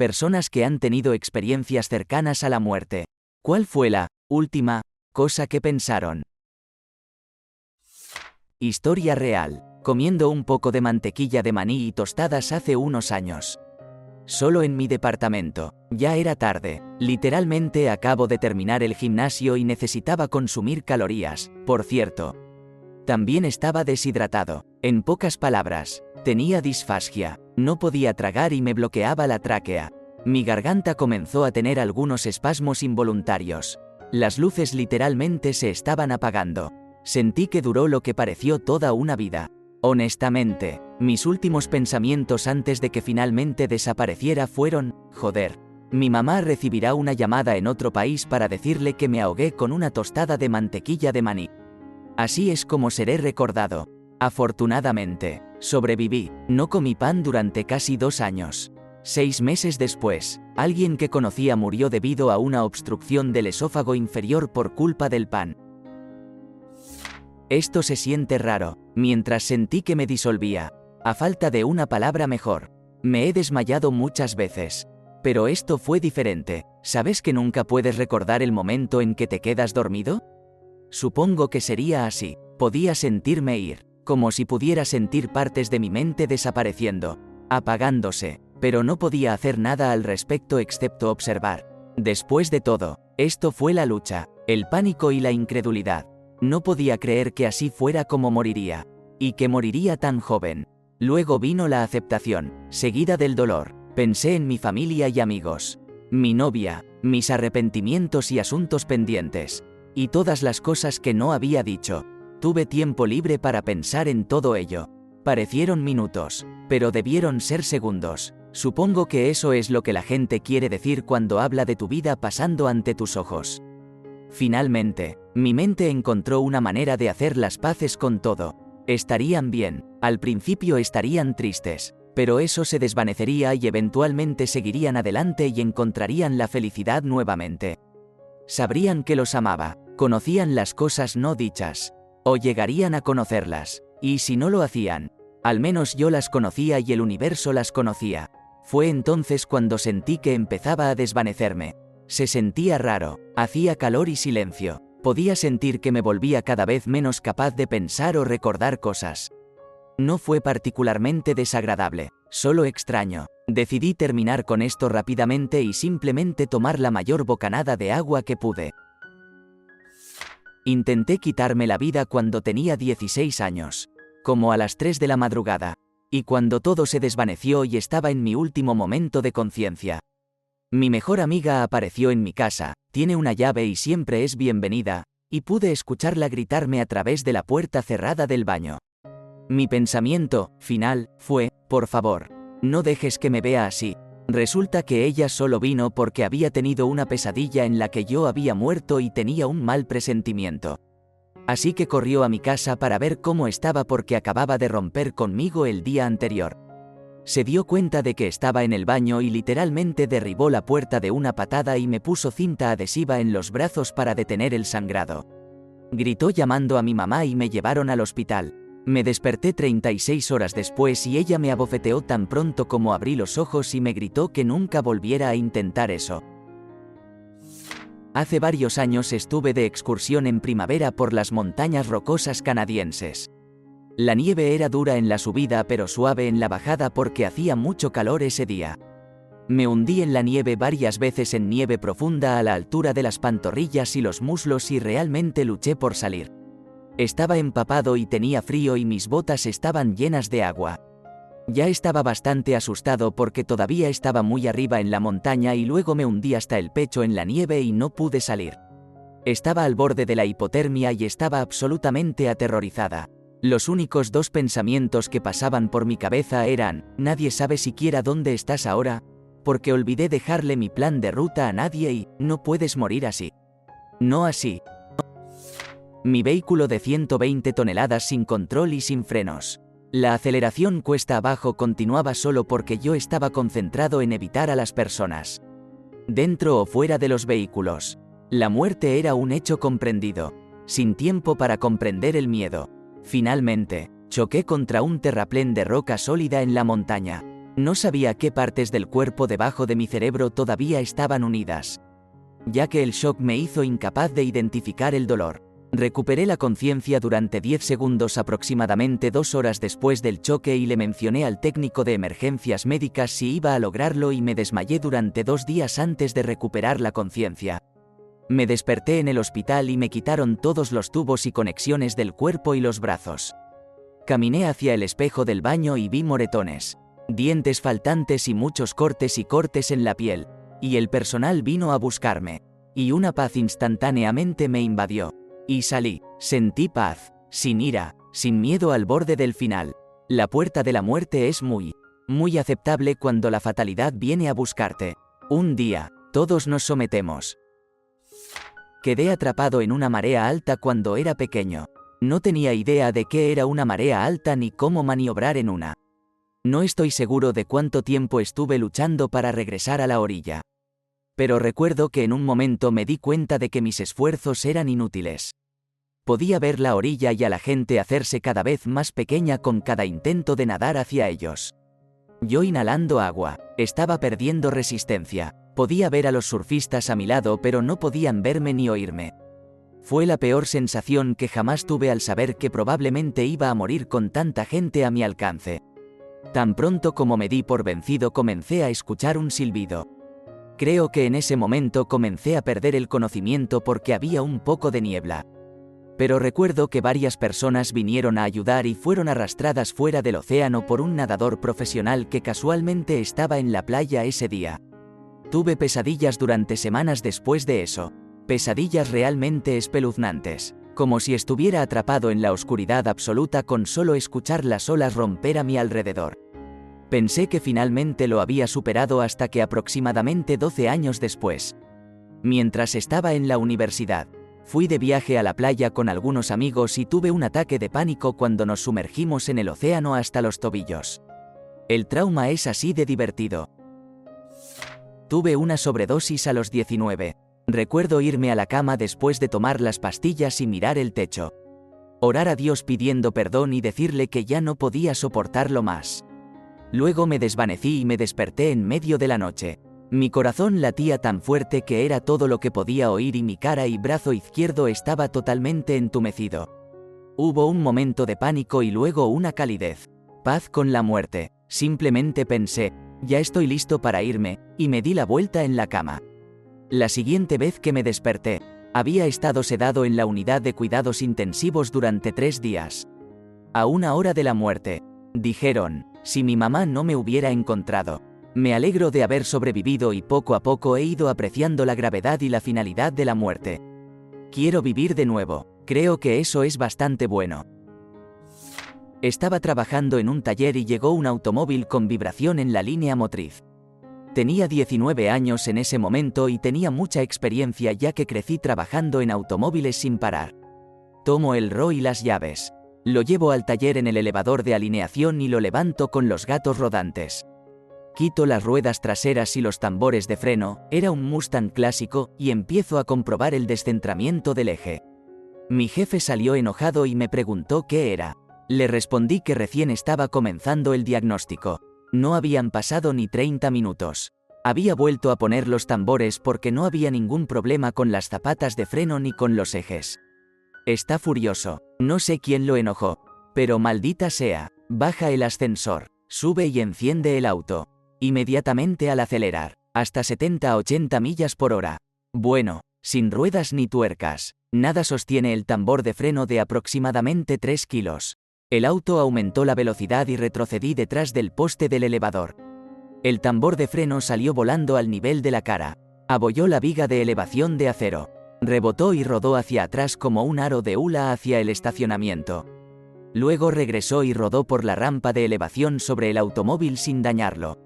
personas que han tenido experiencias cercanas a la muerte. ¿Cuál fue la última cosa que pensaron? Historia real. Comiendo un poco de mantequilla de maní y tostadas hace unos años. Solo en mi departamento. Ya era tarde. Literalmente acabo de terminar el gimnasio y necesitaba consumir calorías, por cierto. También estaba deshidratado. En pocas palabras, tenía disfagia. No podía tragar y me bloqueaba la tráquea. Mi garganta comenzó a tener algunos espasmos involuntarios. Las luces literalmente se estaban apagando. Sentí que duró lo que pareció toda una vida. Honestamente, mis últimos pensamientos antes de que finalmente desapareciera fueron, joder, mi mamá recibirá una llamada en otro país para decirle que me ahogué con una tostada de mantequilla de maní. Así es como seré recordado. Afortunadamente, sobreviví, no comí pan durante casi 2 años. 6 meses después, alguien que conocía murió debido a una obstrucción del esófago inferior por culpa del pan. Esto se siente raro, mientras sentí que me disolvía. A falta de una palabra mejor, me he desmayado muchas veces. Pero esto fue diferente. ¿Sabes que nunca puedes recordar el momento en que te quedas dormido? Supongo que sería así. Podía sentirme ir, como si pudiera sentir partes de mi mente desapareciendo, apagándose, pero no podía hacer nada al respecto excepto observar. Después de todo, esto fue la lucha, el pánico y la incredulidad. No podía creer que así fuera como moriría, y que moriría tan joven. Luego vino la aceptación, seguida del dolor. Pensé en mi familia y amigos, mi novia, mis arrepentimientos y asuntos pendientes, y todas las cosas que no había dicho. Tuve tiempo libre para pensar en todo ello. Parecieron minutos, pero debieron ser segundos. Supongo que eso es lo que la gente quiere decir cuando habla de tu vida pasando ante tus ojos. Finalmente, mi mente encontró una manera de hacer las paces con todo. Estarían bien, al principio estarían tristes, pero eso se desvanecería y eventualmente seguirían adelante y encontrarían la felicidad nuevamente. Sabrían que los amaba, conocían las cosas no dichas, o llegarían a conocerlas, y si no lo hacían, al menos yo las conocía y el universo las conocía. Fue entonces cuando sentí que empezaba a desvanecerme. Se sentía raro, hacía calor y silencio. Podía sentir que me volvía cada vez menos capaz de pensar o recordar cosas. No fue particularmente desagradable, solo extraño. Decidí terminar con esto rápidamente y simplemente tomar la mayor bocanada de agua que pude. Intenté quitarme la vida cuando tenía 16 años, como a las 3 de la madrugada, y cuando todo se desvaneció y estaba en mi último momento de conciencia. Mi mejor amiga apareció en mi casa, tiene una llave y siempre es bienvenida, y pude escucharla gritarme a través de la puerta cerrada del baño. Mi pensamiento final fue, por favor, no dejes que me vea así. Resulta que ella solo vino porque había tenido una pesadilla en la que yo había muerto y tenía un mal presentimiento. Así que corrió a mi casa para ver cómo estaba porque acababa de romper conmigo el día anterior. Se dio cuenta de que estaba en el baño y literalmente derribó la puerta de una patada y me puso cinta adhesiva en los brazos para detener el sangrado. Gritó llamando a mi mamá y me llevaron al hospital. Me desperté 36 horas después y ella me abofeteó tan pronto como abrí los ojos y me gritó que nunca volviera a intentar eso. Hace varios años estuve de excursión en primavera por las montañas rocosas canadienses. La nieve era dura en la subida pero suave en la bajada porque hacía mucho calor ese día. Me hundí en la nieve varias veces en nieve profunda a la altura de las pantorrillas y los muslos y realmente luché por salir. Estaba empapado y tenía frío y mis botas estaban llenas de agua. Ya estaba bastante asustado porque todavía estaba muy arriba en la montaña y luego me hundí hasta el pecho en la nieve y no pude salir. Estaba al borde de la hipotermia y estaba absolutamente aterrorizada. Los únicos 2 pensamientos que pasaban por mi cabeza eran, nadie sabe siquiera dónde estás ahora, porque olvidé dejarle mi plan de ruta a nadie y, no puedes morir así. No así. Mi vehículo de 120 toneladas sin control y sin frenos. La aceleración cuesta abajo continuaba solo porque yo estaba concentrado en evitar a las personas. Dentro o fuera de los vehículos. La muerte era un hecho comprendido, sin tiempo para comprender el miedo. Finalmente, choqué contra un terraplén de roca sólida en la montaña. No sabía qué partes del cuerpo debajo de mi cerebro todavía estaban unidas, ya que el shock me hizo incapaz de identificar el dolor. Recuperé la conciencia durante 10 segundos aproximadamente 2 horas después del choque y le mencioné al técnico de emergencias médicas si iba a lograrlo y me desmayé durante 2 días antes de recuperar la conciencia. Me desperté en el hospital y me quitaron todos los tubos y conexiones del cuerpo y los brazos. Caminé hacia el espejo del baño y vi moretones, dientes faltantes y muchos cortes en la piel, y el personal vino a buscarme, y una paz instantáneamente me invadió. Y salí, sentí paz, sin ira, sin miedo al borde del final. La puerta de la muerte es muy aceptable cuando la fatalidad viene a buscarte. Un día, todos nos sometemos. Quedé atrapado en una marea alta cuando era pequeño. No tenía idea de qué era una marea alta ni cómo maniobrar en una. No estoy seguro de cuánto tiempo estuve luchando para regresar a la orilla. Pero recuerdo que en un momento me di cuenta de que mis esfuerzos eran inútiles. Podía ver la orilla y a la gente hacerse cada vez más pequeña con cada intento de nadar hacia ellos. Yo inhalando agua, estaba perdiendo resistencia. Podía ver a los surfistas a mi lado pero no podían verme ni oírme. Fue la peor sensación que jamás tuve al saber que probablemente iba a morir con tanta gente a mi alcance. Tan pronto como me di por vencido comencé a escuchar un silbido. Creo que en ese momento comencé a perder el conocimiento porque había un poco de niebla. Pero recuerdo que varias personas vinieron a ayudar y fueron arrastradas fuera del océano por un nadador profesional que casualmente estaba en la playa ese día. Tuve pesadillas durante semanas después de eso. Pesadillas realmente espeluznantes. Como si estuviera atrapado en la oscuridad absoluta con solo escuchar las olas romper a mi alrededor. Pensé que finalmente lo había superado hasta que aproximadamente 12 años después, mientras estaba en la universidad, fui de viaje a la playa con algunos amigos y tuve un ataque de pánico cuando nos sumergimos en el océano hasta los tobillos. El trauma es así de divertido. Tuve una sobredosis a los 19. Recuerdo irme a la cama después de tomar las pastillas y mirar el techo. Orar a Dios pidiendo perdón y decirle que ya no podía soportarlo más. Luego me desvanecí y me desperté en medio de la noche. Mi corazón latía tan fuerte que era todo lo que podía oír y mi cara y brazo izquierdo estaba totalmente entumecido. Hubo un momento de pánico y luego una calidez. Paz con la muerte. Simplemente pensé, ya estoy listo para irme, y me di la vuelta en la cama. La siguiente vez que me desperté, había estado sedado en la unidad de cuidados intensivos durante 3 días. A 1 hora de la muerte. Dijeron, si mi mamá no me hubiera encontrado. Me alegro de haber sobrevivido y poco a poco he ido apreciando la gravedad y la finalidad de la muerte. Quiero vivir de nuevo. Creo que eso es bastante bueno. Estaba trabajando en un taller y llegó un automóvil con vibración en la línea motriz. Tenía 19 años en ese momento y tenía mucha experiencia ya que crecí trabajando en automóviles sin parar. Tomo el RO y las llaves. Lo llevo al taller en el elevador de alineación y lo levanto con los gatos rodantes. Quito las ruedas traseras y los tambores de freno, era un Mustang clásico, y empiezo a comprobar el descentramiento del eje. Mi jefe salió enojado y me preguntó qué era. Le respondí que recién estaba comenzando el diagnóstico. No habían pasado ni 30 minutos. Había vuelto a poner los tambores porque no había ningún problema con las zapatas de freno ni con los ejes. Está furioso. No sé quién lo enojó. Pero maldita sea. Baja el ascensor. Sube y enciende el auto. Inmediatamente al acelerar. Hasta 70 a 80 millas por hora. Bueno, sin ruedas ni tuercas. Nada sostiene el tambor de freno de aproximadamente 3 kilos. El auto aumentó la velocidad y retrocedí detrás del poste del elevador. El tambor de freno salió volando al nivel de la cara. Abolló la viga de elevación de acero. Rebotó y rodó hacia atrás como un aro de hula hacia el estacionamiento. Luego regresó y rodó por la rampa de elevación sobre el automóvil sin dañarlo.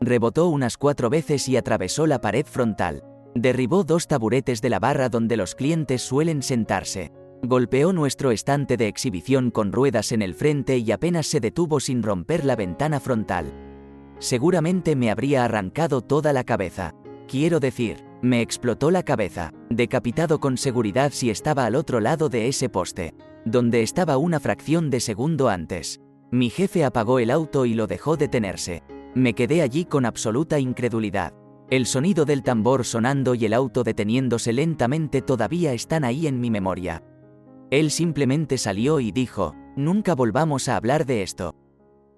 Rebotó unas 4 veces y atravesó la pared frontal. Derribó 2 taburetes de la barra donde los clientes suelen sentarse. Golpeó nuestro estante de exhibición con ruedas en el frente y apenas se detuvo sin romper la ventana frontal. Seguramente me habría arrancado toda la cabeza. Quiero decir, me explotó la cabeza, decapitado con seguridad si estaba al otro lado de ese poste, donde estaba una fracción de segundo antes. Mi jefe apagó el auto y lo dejó detenerse. Me quedé allí con absoluta incredulidad. El sonido del tambor sonando y el auto deteniéndose lentamente todavía están ahí en mi memoria. Él simplemente salió y dijo, nunca volvamos a hablar de esto.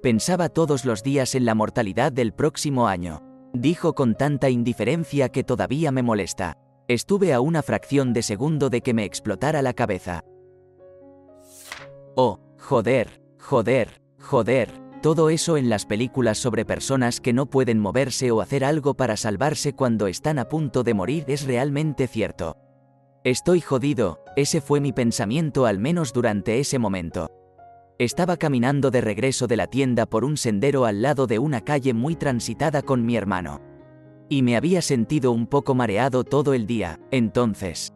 Pensaba todos los días en la mortalidad del próximo año. Dijo con tanta indiferencia que todavía me molesta. Estuve a una fracción de segundo de que me explotara la cabeza. Oh, joder, joder, joder. Todo eso en las películas sobre personas que no pueden moverse o hacer algo para salvarse cuando están a punto de morir es realmente cierto. Estoy jodido, ese fue mi pensamiento al menos durante ese momento. Estaba caminando de regreso de la tienda por un sendero al lado de una calle muy transitada con mi hermano. Y me había sentido un poco mareado todo el día, entonces.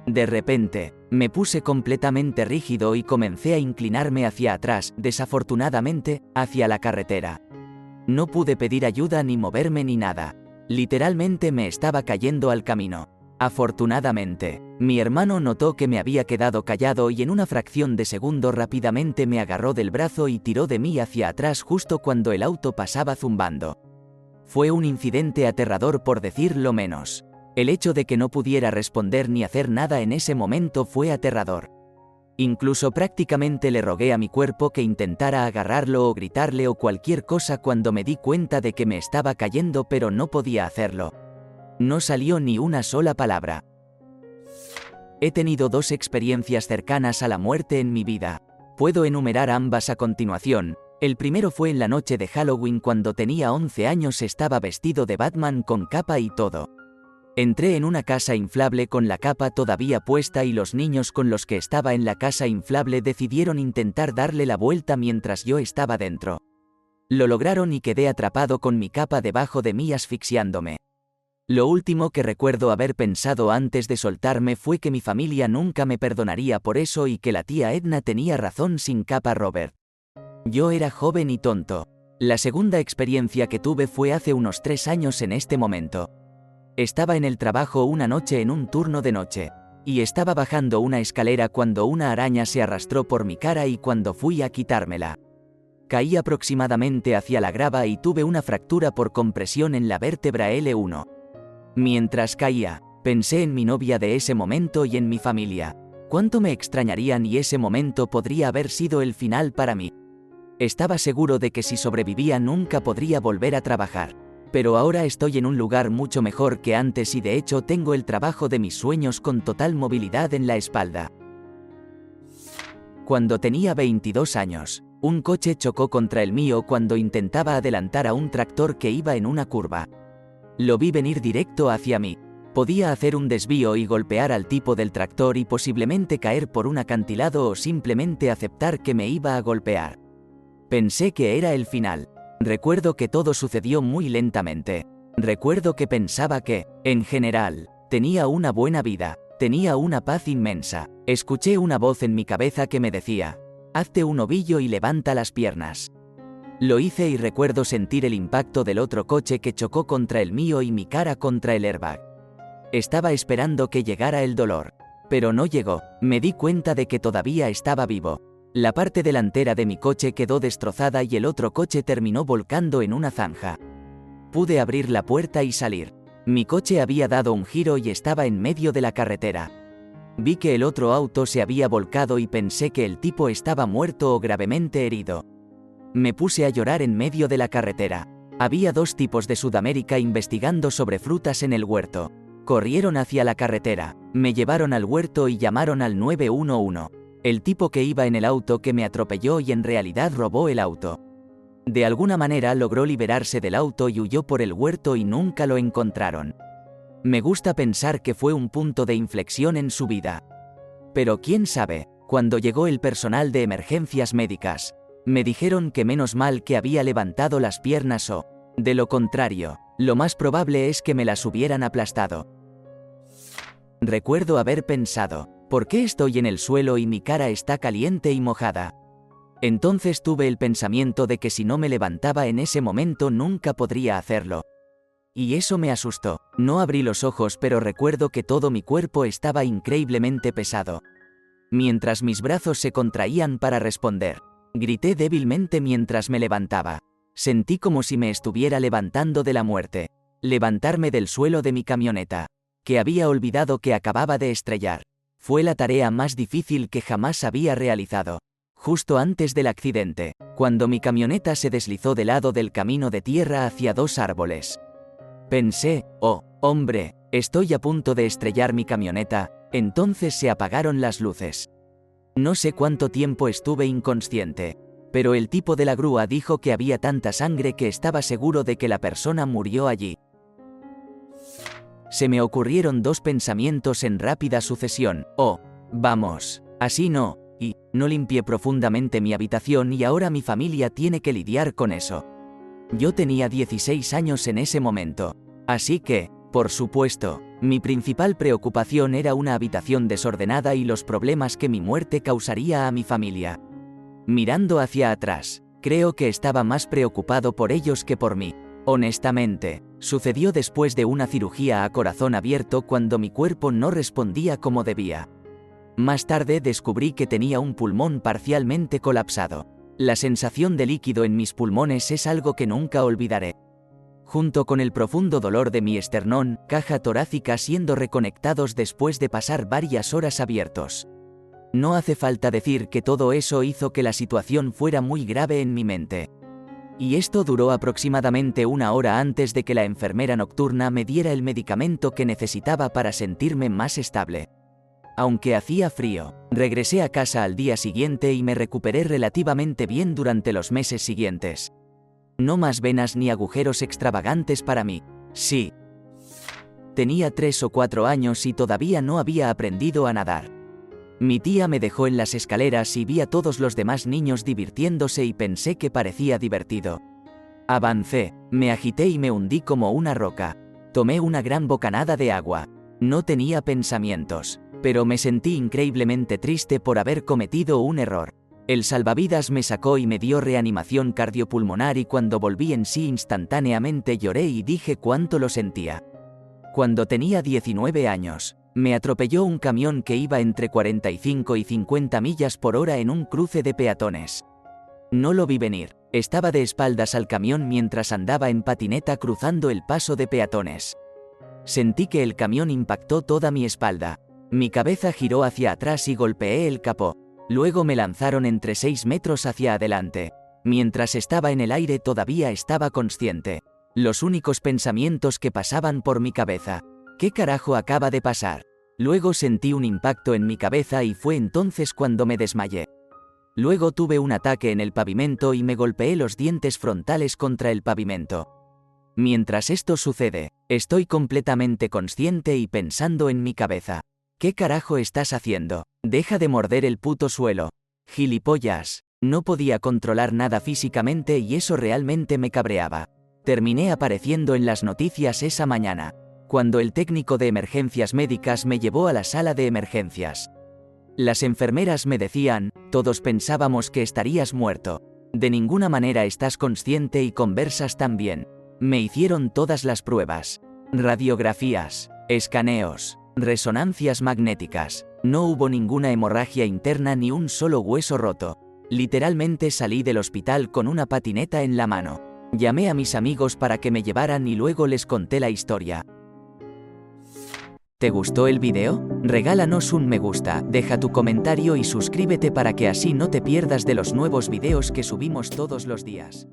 De repente, me puse completamente rígido y comencé a inclinarme hacia atrás, desafortunadamente, hacia la carretera. No pude pedir ayuda ni moverme ni nada. Literalmente me estaba cayendo al camino. Afortunadamente, mi hermano notó que me había quedado callado y en una fracción de segundo rápidamente me agarró del brazo y tiró de mí hacia atrás justo cuando el auto pasaba zumbando. Fue un incidente aterrador por decir lo menos. El hecho de que no pudiera responder ni hacer nada en ese momento fue aterrador. Incluso prácticamente le rogué a mi cuerpo que intentara agarrarlo o gritarle o cualquier cosa cuando me di cuenta de que me estaba cayendo, pero no podía hacerlo. No salió ni una sola palabra. He tenido 2 experiencias cercanas a la muerte en mi vida. Puedo enumerar ambas a continuación. El primero fue en la noche de Halloween cuando tenía 11 años, estaba vestido de Batman con capa y todo. Entré en una casa inflable con la capa todavía puesta y los niños con los que estaba en la casa inflable decidieron intentar darle la vuelta mientras yo estaba dentro. Lo lograron y quedé atrapado con mi capa debajo de mí asfixiándome. Lo último que recuerdo haber pensado antes de soltarme fue que mi familia nunca me perdonaría por eso y que la tía Edna tenía razón sin capa Robert. Yo era joven y tonto. La segunda experiencia que tuve fue hace unos 3 años en este momento. Estaba en el trabajo una noche en un turno de noche, y estaba bajando una escalera cuando una araña se arrastró por mi cara y cuando fui a quitármela. Caí aproximadamente hacia la grava y tuve una fractura por compresión en la vértebra L1. Mientras caía, pensé en mi novia de ese momento y en mi familia. Cuánto me extrañarían y ese momento podría haber sido el final para mí. Estaba seguro de que si sobrevivía nunca podría volver a trabajar. Pero ahora estoy en un lugar mucho mejor que antes y de hecho tengo el trabajo de mis sueños con total movilidad en la espalda. Cuando tenía 22 años, un coche chocó contra el mío cuando intentaba adelantar a un tractor que iba en una curva. Lo vi venir directo hacia mí. Podía hacer un desvío y golpear al tipo del tractor y posiblemente caer por un acantilado o simplemente aceptar que me iba a golpear. Pensé que era el final. Recuerdo que todo sucedió muy lentamente. Recuerdo que pensaba que, en general, tenía una buena vida, tenía una paz inmensa. Escuché una voz en mi cabeza que me decía, hazte un ovillo y levanta las piernas. Lo hice y recuerdo sentir el impacto del otro coche que chocó contra el mío y mi cara contra el airbag. Estaba esperando que llegara el dolor, pero no llegó. Me di cuenta de que todavía estaba vivo. La parte delantera de mi coche quedó destrozada y el otro coche terminó volcando en una zanja. Pude abrir la puerta y salir. Mi coche había dado un giro y estaba en medio de la carretera. Vi que el otro auto se había volcado y pensé que el tipo estaba muerto o gravemente herido. Me puse a llorar en medio de la carretera. Había 2 tipos de Sudamérica investigando sobre frutas en el huerto. Corrieron hacia la carretera, me llevaron al huerto y llamaron al 911. El tipo que iba en el auto que me atropelló y en realidad robó el auto. De alguna manera logró liberarse del auto y huyó por el huerto y nunca lo encontraron. Me gusta pensar que fue un punto de inflexión en su vida. Pero quién sabe, cuando llegó el personal de emergencias médicas, me dijeron que menos mal que había levantado las piernas o, de lo contrario, lo más probable es que me las hubieran aplastado. Recuerdo haber pensado, ¿por qué estoy en el suelo y mi cara está caliente y mojada? Entonces tuve el pensamiento de que si no me levantaba en ese momento nunca podría hacerlo. Y eso me asustó. No abrí los ojos, pero recuerdo que todo mi cuerpo estaba increíblemente pesado. Mientras mis brazos se contraían para responder, grité débilmente mientras me levantaba. Sentí como si me estuviera levantando de la muerte. Levantarme del suelo de mi camioneta, que había olvidado que acababa de estrellar. Fue la tarea más difícil que jamás había realizado. Justo antes del accidente, cuando mi camioneta se deslizó de lado del camino de tierra hacia 2 árboles. Pensé, oh, hombre, estoy a punto de estrellar mi camioneta. Entonces se apagaron las luces. No sé cuánto tiempo estuve inconsciente, pero el tipo de la grúa dijo que había tanta sangre que estaba seguro de que la persona murió allí. Se me ocurrieron 2 pensamientos en rápida sucesión. Oh, vamos, así no, y no limpié profundamente mi habitación y ahora mi familia tiene que lidiar con eso. Yo tenía 16 años en ese momento, así que, por supuesto, mi principal preocupación era una habitación desordenada y los problemas que mi muerte causaría a mi familia. Mirando hacia atrás, creo que estaba más preocupado por ellos que por mí. Honestamente, sucedió después de una cirugía a corazón abierto cuando mi cuerpo no respondía como debía. Más tarde descubrí que tenía un pulmón parcialmente colapsado. La sensación de líquido en mis pulmones es algo que nunca olvidaré. Junto con el profundo dolor de mi esternón, caja torácica siendo reconectados después de pasar varias horas abiertos. No hace falta decir que todo eso hizo que la situación fuera muy grave en mi mente. Y esto duró aproximadamente 1 hora antes de que la enfermera nocturna me diera el medicamento que necesitaba para sentirme más estable. Aunque hacía frío, regresé a casa al día siguiente y me recuperé relativamente bien durante los meses siguientes. No más venas ni agujeros extravagantes para mí. Sí. Tenía 3 o 4 años y todavía no había aprendido a nadar. Mi tía me dejó en las escaleras y vi a todos los demás niños divirtiéndose y pensé que parecía divertido. Avancé, me agité y me hundí como una roca. Tomé una gran bocanada de agua. No tenía pensamientos, pero me sentí increíblemente triste por haber cometido un error. El salvavidas me sacó y me dio reanimación cardiopulmonar y cuando volví en sí instantáneamente lloré y dije cuánto lo sentía. Cuando tenía 19 años, me atropelló un camión que iba entre 45 y 50 millas por hora en un cruce de peatones. No lo vi venir, estaba de espaldas al camión mientras andaba en patineta cruzando el paso de peatones. Sentí que el camión impactó toda mi espalda. Mi cabeza giró hacia atrás y golpeé el capó. Luego me lanzaron entre 6 metros hacia adelante. Mientras estaba en el aire todavía estaba consciente. Los únicos pensamientos que pasaban por mi cabeza. ¿Qué carajo acaba de pasar? Luego sentí un impacto en mi cabeza y fue entonces cuando me desmayé. Luego tuve un ataque en el pavimento y me golpeé los dientes frontales contra el pavimento. Mientras esto sucede, estoy completamente consciente y pensando en mi cabeza. ¿Qué carajo estás haciendo? Deja de morder el puto suelo. Gilipollas. No podía controlar nada físicamente y eso realmente me cabreaba. Terminé apareciendo en las noticias esa mañana, cuando el técnico de emergencias médicas me llevó a la sala de emergencias. Las enfermeras me decían, todos pensábamos que estarías muerto. De ninguna manera estás consciente y conversas tan bien. Me hicieron todas las pruebas. Radiografías, escaneos, resonancias magnéticas. No hubo ninguna hemorragia interna ni un solo hueso roto. Literalmente salí del hospital con una patineta en la mano. Llamé a mis amigos para que me llevaran y luego les conté la historia. ¿Te gustó el video? Regálanos un me gusta, deja tu comentario y suscríbete para que así no te pierdas de los nuevos videos que subimos todos los días.